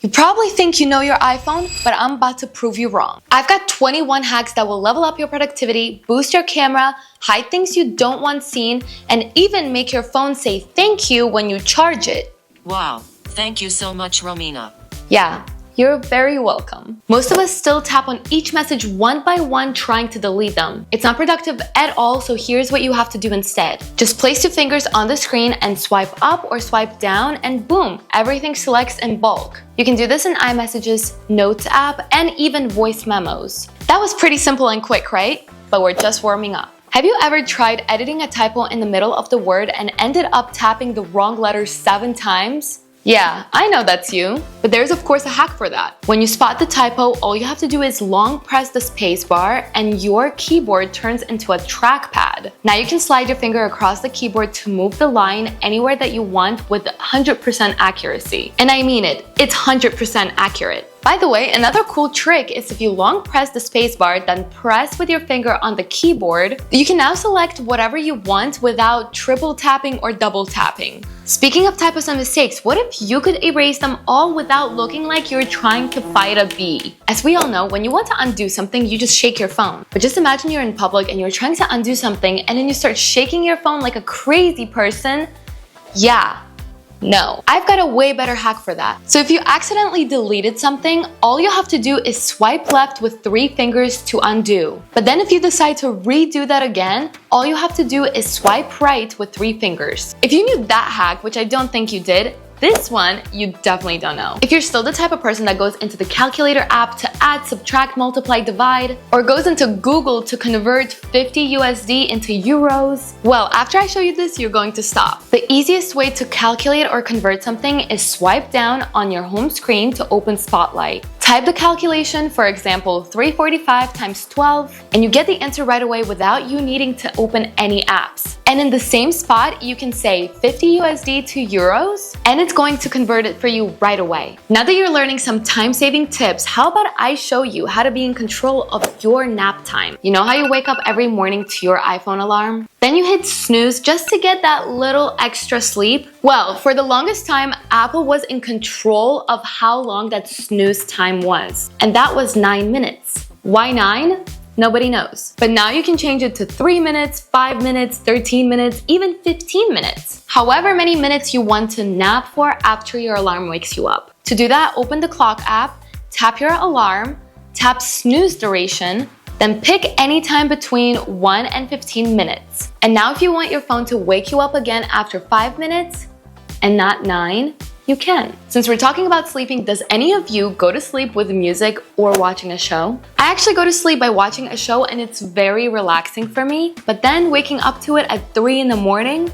You probably think you know your iPhone, but I'm about to prove you wrong. I've got 21 hacks that will level up your productivity, boost your camera, hide things you don't want seen, and even make your phone say thank you when you charge it. Wow, thank you so much, Romina. Yeah, you're very welcome. Most of us still tap on each message one by one trying to delete them. It's not productive at all, so here's what you have to do instead. Just place your fingers on the screen and swipe up or swipe down and boom, everything selects in bulk. You can do this in iMessages, Notes app, and even voice memos. That was pretty simple and quick, right? But we're just warming up. Have you ever tried editing a typo in the middle of the word and ended up tapping the wrong letters 7 times? Yeah, I know that's you. But there's of course a hack for that. When you spot the typo, all you have to do is long press the space bar and your keyboard turns into a trackpad. Now you can slide your finger across the keyboard to move the line anywhere that you want with 100% accuracy. And I mean it, it's 100% accurate. By the way, another cool trick is if you long press the spacebar, then press with your finger on the keyboard, you can now select whatever you want without triple tapping or double tapping. Speaking of typos and mistakes, what if you could erase them all without looking like you're trying to fight a bee? As we all know, when you want to undo something, you just shake your phone. But just imagine you're in public and you're trying to undo something and then you start shaking your phone like a crazy person. Yeah. No, I've got a way better hack for that. So if you accidentally deleted something, all you have to do is swipe left with 3 fingers to undo. But then if you decide to redo that again, all you have to do is swipe right with 3 fingers. If you knew that hack, which I don't think you did, this one, you definitely don't know. If you're still the type of person that goes into the calculator app to add, subtract, multiply, divide, or goes into Google to convert 50 USD into euros, well, after I show you this, you're going to stop. The easiest way to calculate or convert something is swipe down on your home screen to open Spotlight. Type the calculation, for example, 345 times 12, and you get the answer right away without you needing to open any apps. And in the same spot, you can say 50 USD to euros, and it's going to convert it for you right away. Now that you're learning some time-saving tips, how about I show you how to be in control of your nap time? You know how you wake up every morning to your iPhone alarm? Then you hit snooze just to get that little extra sleep? Well, for the longest time, Apple was in control of how long that snooze time was. And that was 9 minutes. Why 9? Nobody knows. But now you can change it to 3 minutes, 5 minutes, 13 minutes, even 15 minutes. However many minutes you want to nap for after your alarm wakes you up. To do that, open the clock app, tap your alarm, tap snooze duration, then pick any time between 1 and 15 minutes. And now if you want your phone to wake you up again after 5 minutes and not 9, you can. Since we're talking about sleeping, does any of you go to sleep with music or watching a show? I actually go to sleep by watching a show and it's very relaxing for me, but then waking up to it at 3 in the morning,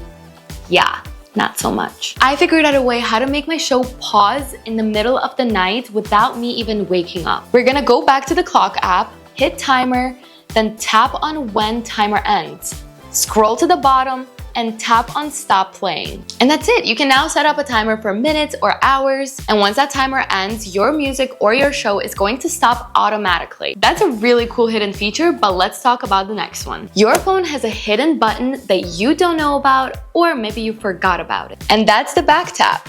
yeah, not so much. I figured out a way how to make my show pause in the middle of the night without me even waking up. We're gonna go back to the clock app, hit timer, then tap on when timer ends. Scroll to the bottom and tap on stop playing. And that's it. You can now set up a timer for minutes or hours. And once that timer ends, your music or your show is going to stop automatically. That's a really cool hidden feature, but let's talk about the next one. Your phone has a hidden button that you don't know about, or maybe you forgot about it. And that's the back tap.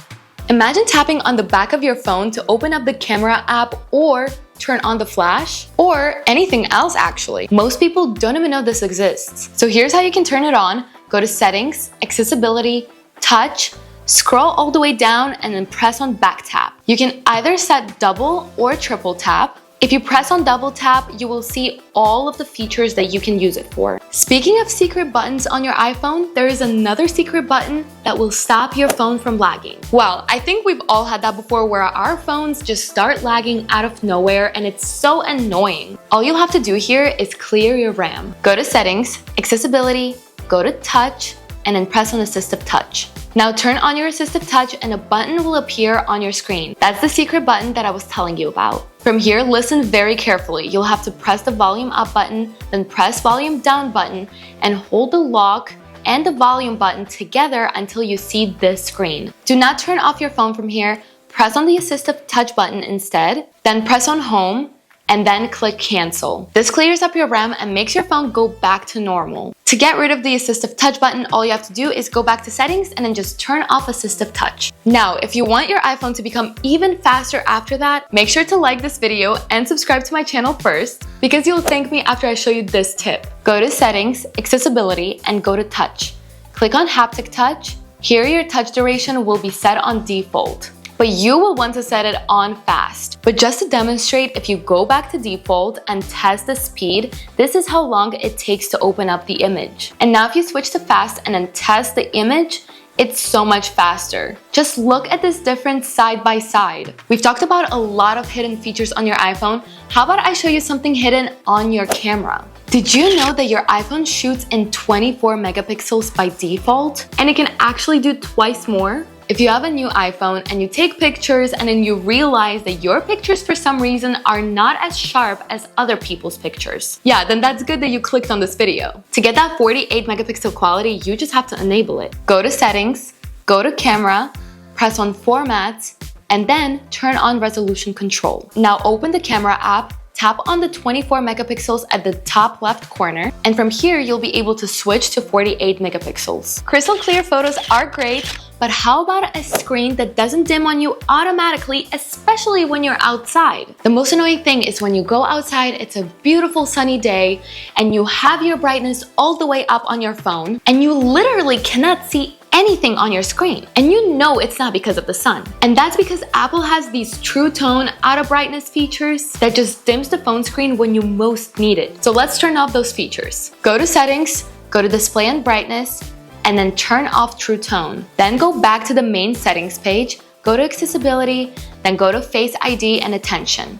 Imagine tapping on the back of your phone to open up the camera app or turn on the flash, or anything else actually. Most people don't even know this exists. So here's how you can turn it on. Go to Settings, Accessibility, Touch, scroll all the way down and then press on back tap. You can either set double or triple tap. If you press on double tap, you will see all of the features that you can use it for. Speaking of secret buttons on your iPhone, there is another secret button that will stop your phone from lagging. Well, I think we've all had that before where our phones just start lagging out of nowhere and it's so annoying. All you'll have to do here is clear your RAM. Go to Settings, Accessibility, go to Touch, and then press on Assistive Touch. Now turn on your Assistive Touch and a button will appear on your screen. That's the secret button that I was telling you about. From here, listen very carefully. You'll have to press the volume up button, then press volume down button, and hold the lock and the volume button together until you see this screen. Do not turn off your phone from here. Press on the Assistive Touch button instead, then press on Home, and then click cancel. This clears up your RAM and makes your phone go back to normal. To get rid of the assistive touch button, all you have to do is go back to settings and then just turn off assistive touch. Now, if you want your iPhone to become even faster after that, make sure to like this video and subscribe to my channel first, because you'll thank me after I show you this tip. Go to settings, accessibility, and go to touch. Click on haptic touch. Here your touch duration will be set on default, but you will want to set it on fast. But just to demonstrate, if you go back to default and test the speed, this is how long it takes to open up the image. And now if you switch to fast and then test the image, it's so much faster. Just look at this difference side by side. We've talked about a lot of hidden features on your iPhone. How about I show you something hidden on your camera? Did you know that your iPhone shoots in 24 megapixels by default? And it can actually do twice more? If you have a new iPhone and you take pictures and then you realize that your pictures for some reason are not as sharp as other people's pictures, yeah, then that's good that you clicked on this video. To get that 48 megapixel quality, you just have to enable it. Go to settings, go to camera, press on format, and then turn on resolution control. Now open the camera app, tap on the 24 megapixels at the top left corner, and from here you'll be able to switch to 48 megapixels. Crystal clear photos are great, but how about a screen that doesn't dim on you automatically, especially when you're outside? The most annoying thing is when you go outside, it's a beautiful sunny day, and you have your brightness all the way up on your phone, and you literally cannot see anything on your screen. And you know it's not because of the sun. And that's because Apple has these true tone out of brightness features that just dims the phone screen when you most need it. So let's turn off those features. Go to settings, go to display and brightness, and then turn off true tone. Then go back to the main settings page, go to accessibility, then go to Face ID and attention.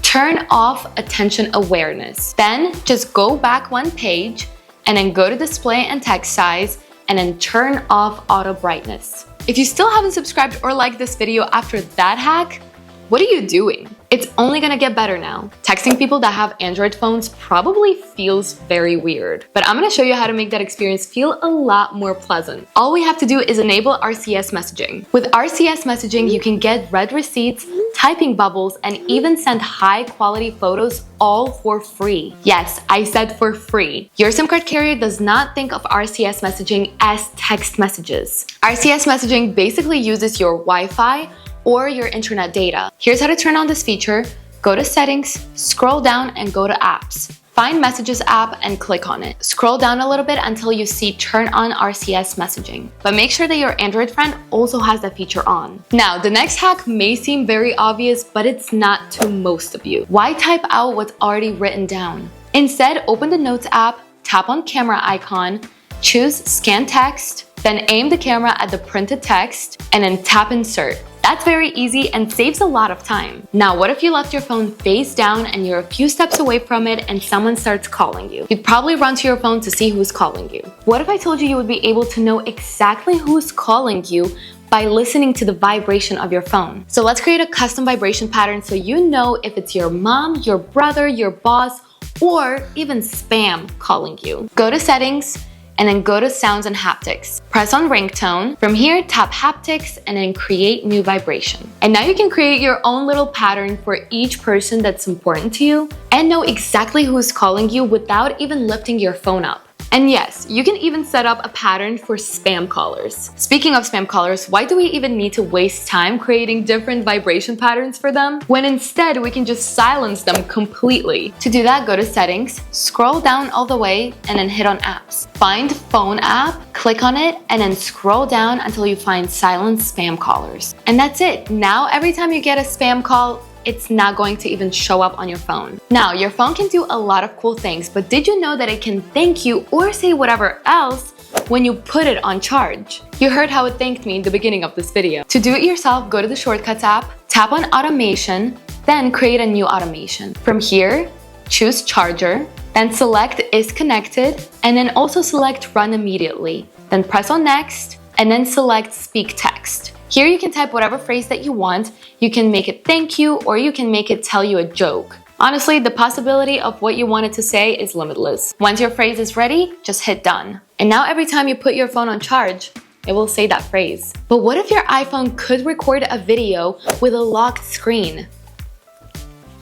Turn off attention awareness. Then just go back one page and then go to display and text size and then turn off auto brightness. If you still haven't subscribed or liked this video after that hack, what are you doing? It's only gonna get better now. Texting people that have Android phones probably feels very weird, but I'm gonna show you how to make that experience feel a lot more pleasant. All we have to do is enable RCS messaging. With RCS messaging, you can get read receipts, typing bubbles, and even send high quality photos all for free. Yes, I said for free. Your SIM card carrier does not think of RCS messaging as text messages. RCS messaging basically uses your Wi-Fi or your internet data. Here's how to turn on this feature. Go to settings, scroll down and go to apps. Find Messages app and click on it. Scroll down a little bit until you see turn on RCS messaging. But make sure that your Android friend also has that feature on. Now, the next hack may seem very obvious, but it's not to most of you. Why type out what's already written down? Instead, open the Notes app, tap on camera icon, choose scan text, then aim the camera at the printed text, and then tap insert. That's very easy and saves a lot of time. Now, what if you left your phone face down and you're a few steps away from it and someone starts calling you? You'd probably run to your phone to see who's calling you. What if I told you you would be able to know exactly who's calling you by listening to the vibration of your phone? So let's create a custom vibration pattern so you know if it's your mom, your brother, your boss, or even spam calling you. Go to settings, and then go to sounds and haptics. Press on ringtone. From here, tap haptics and then create new vibration. And now you can create your own little pattern for each person that's important to you and know exactly who's calling you without even lifting your phone up. And yes, you can even set up a pattern for spam callers. Speaking of spam callers, why do we even need to waste time creating different vibration patterns for them when instead we can just silence them completely? To do that, go to settings, scroll down all the way, and then hit on apps. Find phone app, click on it, and then scroll down until you find silence spam callers. And that's it. Now every time you get a spam call, it's not going to even show up on your phone. Now, your phone can do a lot of cool things, but did you know that it can thank you or say whatever else when you put it on charge? You heard how it thanked me in the beginning of this video. To do it yourself, go to the Shortcuts app, tap on Automation, then create a new automation. From here, choose Charger, then select Is Connected, and then also select Run Immediately. Then press on Next, and then select Speak Text. Here you can type whatever phrase that you want. You can make it thank you, or you can make it tell you a joke. Honestly, the possibility of what you want it to say is limitless. Once your phrase is ready, just hit done. And now every time you put your phone on charge, it will say that phrase. But what if your iPhone could record a video with a locked screen?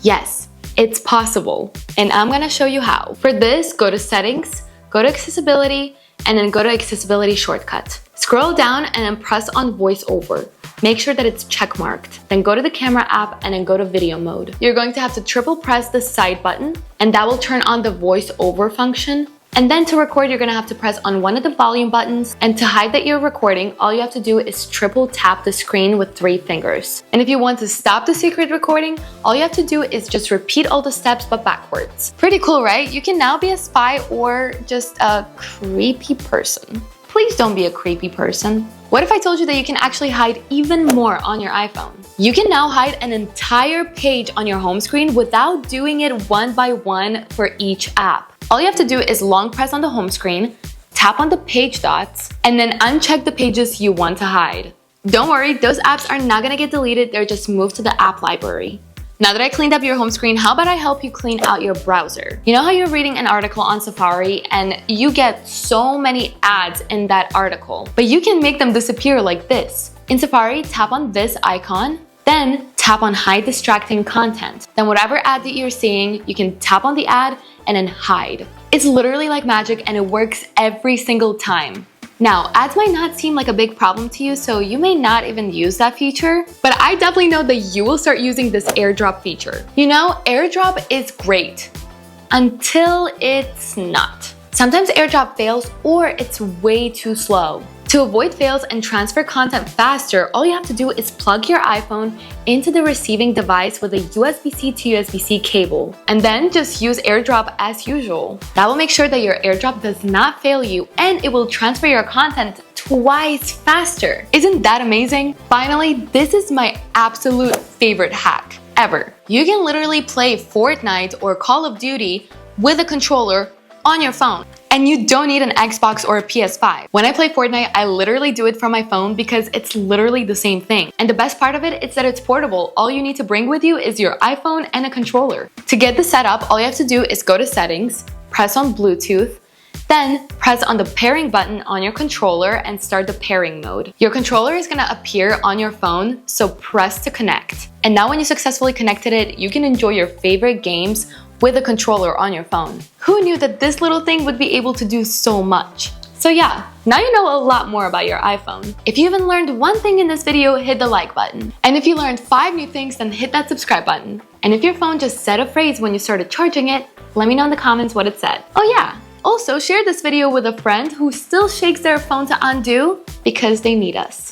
Yes, It's possible, and I'm gonna show you how. For this, go to Settings, go to Accessibility, and then go to Accessibility Shortcut. Scroll down and then press on VoiceOver. Make sure that it's checkmarked. Then go to the camera app and then go to video mode. You're going to have to triple press the side button, and that will turn on the VoiceOver function. And then to record, you're gonna have to press on one of the volume buttons, and to hide that you're recording, all you have to do is triple tap the screen with 3 fingers. And if you want to stop the secret recording, all you have to do is just repeat all the steps but backwards. Pretty cool, right? You can now be a spy or just a creepy person. Please don't be a creepy person. What if I told you that you can actually hide even more on your iPhone? You can now hide an entire page on your home screen without doing it one by one for each app. All you have to do is long press on the home screen, tap on the page dots, and then uncheck the pages you want to hide. Don't worry, those apps are not gonna get deleted, they're just moved to the app library. Now that I cleaned up your home screen, how about I help you clean out your browser? You know how you're reading an article on Safari and you get so many ads in that article, but you can make them disappear like this. In Safari, tap on this icon, then tap on Hide Distracting Content. Then whatever ad that you're seeing, you can tap on the ad and then hide. It's literally like magic and it works every single time. Now, ads might not seem like a big problem to you, so you may not even use that feature, but I definitely know that you will start using this airdrop feature. You know, airdrop is great until it's not. Sometimes airdrop fails or it's way too slow. To avoid fails and transfer content faster, all you have to do is plug your iPhone into the receiving device with a USB-C to USB-C cable, and then just use AirDrop as usual. That will make sure that your AirDrop does not fail you and it will transfer your content twice faster. Isn't that amazing? Finally, this is my absolute favorite hack ever. You can literally play Fortnite or Call of Duty with a controller on your phone. And you don't need an Xbox or a PS5. When I play Fortnite, I literally do it from my phone because it's literally the same thing. And the best part of it is that it's portable. All you need to bring with you is your iPhone and a controller. To get this set up, all you have to do is go to Settings, press on Bluetooth, then press on the pairing button on your controller and start the pairing mode. Your controller is gonna appear on your phone, so press to connect. And now when you successfully connected it, you can enjoy your favorite games with a controller on your phone. Who knew that this little thing would be able to do so much? So yeah, now you know a lot more about your iPhone. If you even learned one thing in this video, hit the like button. And if you learned 5 new things, then hit that subscribe button. And if your phone just said a phrase when you started charging it, let me know in the comments what it said. Oh yeah, also share this video with a friend who still shakes their phone to undo because they need us.